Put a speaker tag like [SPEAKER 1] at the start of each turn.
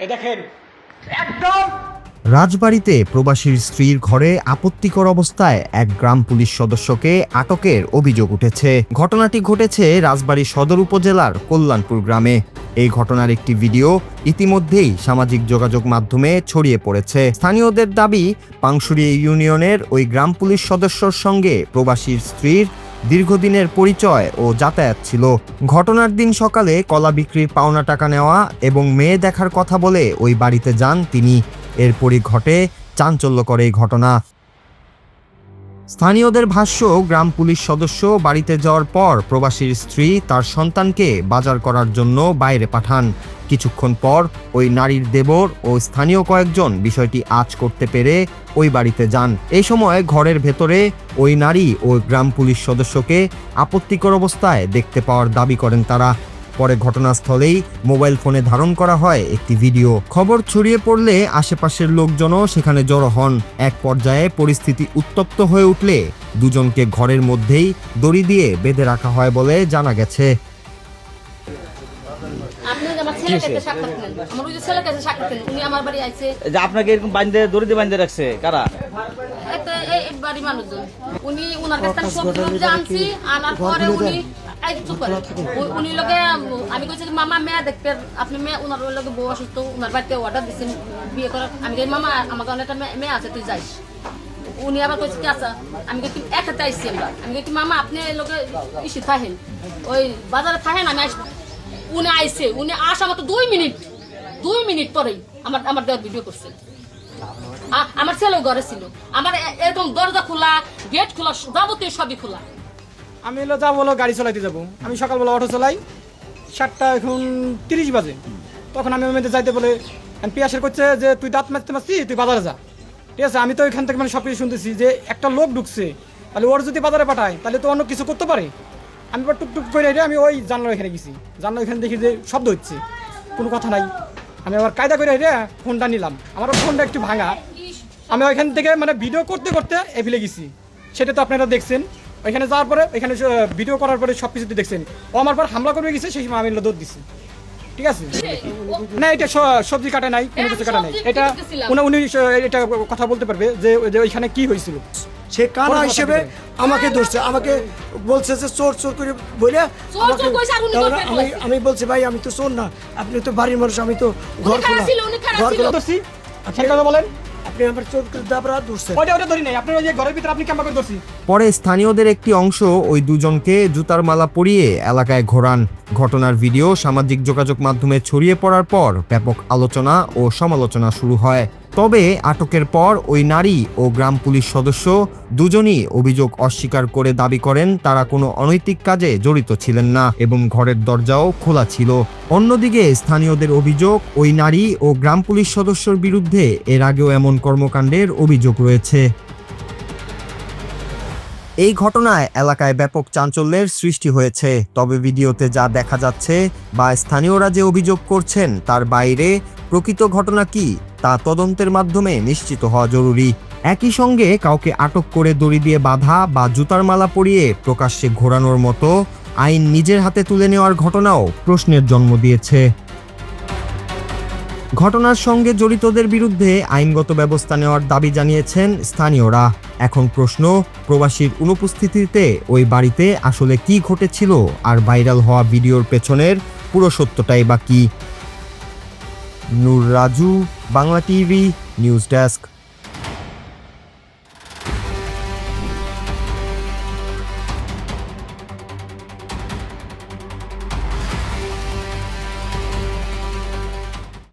[SPEAKER 1] এই দেখেন একদম
[SPEAKER 2] রাজবাড়ীতে প্রবাসীর স্ত্রীর ঘরে আপত্তিকর অবস্থায় এক গ্রাম পুলিশ সদস্যকে আটকের অভিযোগ উঠেছে। ঘটনাটি ঘটেছে রাজবাড়ী সদর উপজেলার কল্যাণপুর গ্রামে। এই ঘটনার একটি ভিডিও ইতিমধ্যেই সামাজিক যোগাযোগ মাধ্যমে ছড়িয়ে পড়েছে। স্থানীয়দের দাবি, পাংশুড়ি ইউনিয়নের ওই গ্রাম পুলিশ সদস্যর সঙ্গে প্রবাসীর স্ত্রীর দীর্ঘদিনের পরিচয় ও যাতায়াত ছিল। ঘটনার দিন সকালে কলা বিক্রির পাওনা টাকা নেওয়া এবং মেয়ে দেখার কথা বলে ওই বাড়িতে যান তিনি। এরপরই ঘটে চাঞ্চল্যকর এই ঘটনা। স্থানীয়দের ভাষ্য, গ্রাম পুলিশ সদস্য বাড়িতে যাওয়ার পর প্রবাসীর স্ত্রী তার সন্তানকে বাজার করার জন্য বাইরে পাঠান। কিছুক্ষণ পর ওই নারীর দেবর ও স্থানীয় কয়েকজন বিষয়টি আঁচ করতে পেরে ওই বাড়িতে যান। এই সময় ঘরের ভেতরে ওই নারী ও গ্রাম পুলিশ সদস্যকে আপত্তিকর অবস্থায় দেখতে পাওয়ার দাবি করেন তারা। পরে ঘটনাস্থলেই মোবাইল ফোনে ধারণ করা হয় একটি ভিডিও। খবর ছড়িয়ে পড়লে আশেপাশের লোকজনও সেখানে জড়ো হন। এক পর্যায়ে পরিস্থিতি উত্তপ্ত হয়ে উঠলে দুজনকে ঘরের মধ্যেই দড়ি দিয়ে বেঁধে রাখা হয় বলে জানা গেছে।
[SPEAKER 3] আপনাকে এরকম বাইন্ধে দড়ি দিয়ে বাইন্ধে রাখছে কারা?
[SPEAKER 4] উনি ওনার কাছ থেকে সবজি আনছি, আনার পরে উনি উনি লোকে আমি কইছি মামা মেয়ে দেখতে, আপনি মেয়ে ওনার লোকে বউ অসুস্থ, ওনার বাড়িতে অর্ডার দিচ্ছেন বিয়ে করার। আমি কই মামা আমার কারণে একটা মেয়ে আছে, তুই যাইস। উনি আবার কইছে কি আচ্ছা, আমি কই তুমি একসাথে আইসি আমরা। আমি কই মামা আপনি লোকে ইসি থাকেন, ওই বাজারে থাকেন, আমি আসবো। উনি আইসে, উনি আসা মাত্র 2 মিনিট পরেই আমার দেওয়ার ভিডিও করছে। আমার ছেলেও ঘরে ছিল, আমার একদম দরজা খোলা, গেট খোলা, যাবতীয় সবই খোলা।
[SPEAKER 1] আমি যাবো গাড়ি চালাইতে যাবো। আমি সকালবেলা অটো চালাই, 7টা এখন 30 বাজে। তখন আমি ওই মেয়েদের যাইতে বলে পিয়াসের করছে যে তুই দাঁত মারতে মারছি, তুই বাজারে যা। ঠিক আছে, আমি তো এখান থেকে সব কিছু শুনতেছি যে একটা লোক ঢুকছে, তাহলে ওর যদি বাজারে পাঠায় তাহলে তো অন্য কিছু করতে পারে। আমি এবার টুকটুক করে আমি ওই জানলার এখানে গেছি। জানলার এখানে দেখি যে শব্দ হচ্ছে, কোনো কথা নাই। আমি আবার কায়দা করে ফোনটা নিলাম, আমার ফোনটা একটু ভাঙা। আমি ওইখান থেকে ভিডিও করতে করতে এফিলে গেছি, সেটা তো আপনারা দেখছেন। ওইখানে যাওয়ার পরে ওইখানে ভিডিও করার পরে সব কিছুতে দেখছেন ও আমার পর হামলা করবে গেছে, সেই সময় আমি দৌড় দিছি। ঠিক আছে, না এটা সবজি কাটা নাই, কোনো কিছু কাটা নাই। এটা উনি এটা কথা বলতে পারবে যে ওইখানে কি হয়েছিল।
[SPEAKER 5] সে কানা হিসেবে আমাকে ধরছে, আমাকে বলছে যে চোর চোর করে বলে আমি বলছি ভাই আমি তো চোর না, আপনি তো বাড়ির মানুষ, আমি তো ঘর খোলা
[SPEAKER 1] ধরছি। আচ্ছা কথা বলেন,
[SPEAKER 5] আপনি আমার চোর করে দাবরা ধরছেন।
[SPEAKER 1] ওটা ধরি নাই, আপনার ওই যে ঘরের ভিতরে আপনি কেমন করে ধরছি।
[SPEAKER 2] পরে স্থানীয়দের একটি অংশ ওই দুজনকে জুতার মালা পরিয়ে এলাকায় ঘোরান। ঘটনার ভিডিও সামাজিক যোগাযোগ মাধ্যমে ছড়িয়ে পড়ার পর ব্যাপক আলোচনা ও সমালোচনা শুরু হয়। তবে আটকের পর ওই নারী ও গ্রাম পুলিশ সদস্য দুজনই অভিযোগ অস্বীকার করে দাবি করেন তারা কোনো অনৈতিক কাজে জড়িত ছিলেন না এবং ঘরের দরজাও খোলা ছিল। অন্যদিকে স্থানীয়দের অভিযোগ, ওই নারী ও গ্রাম পুলিশ সদস্যর বিরুদ্ধে এর আগেও এমন কর্মকাণ্ডের অভিযোগ রয়েছে। এই ঘটনায় এলাকায় ব্যাপক চাঞ্চল্যের সৃষ্টি হয়েছে। তবে ভিডিওতে যা দেখা যাচ্ছে বা স্থানীয়রা যে অভিযোগ করছেন তার বাইরে প্রকৃত ঘটনা কি তা তদন্তের মাধ্যমে নিশ্চিত হওয়া জরুরি। একই সঙ্গে কাউকে আটক করে দড়ি দিয়ে বাঁধা বা জুতার মালা পরিয়ে প্রকাশ্যে ঘোরানোর মতো আইন নিজের হাতে তুলে নেওয়ার ঘটনাও প্রশ্নের জন্ম দিয়েছে। ঘটনার সঙ্গে জড়িতদের বিরুদ্ধে আইনগত ব্যবস্থা নেওয়ার দাবি জানিয়েছেন স্থানীয়রা। এখন প্রশ্ন, প্রবাসীর অনুপস্থিতিতে ওই বাড়িতে আসলে কি ঘটেছিল আর ভাইরাল হওয়া ভিডিওর পেছনের পুরো সত্যটাই বা কি? Nur Raju, Bangla TV, news desk.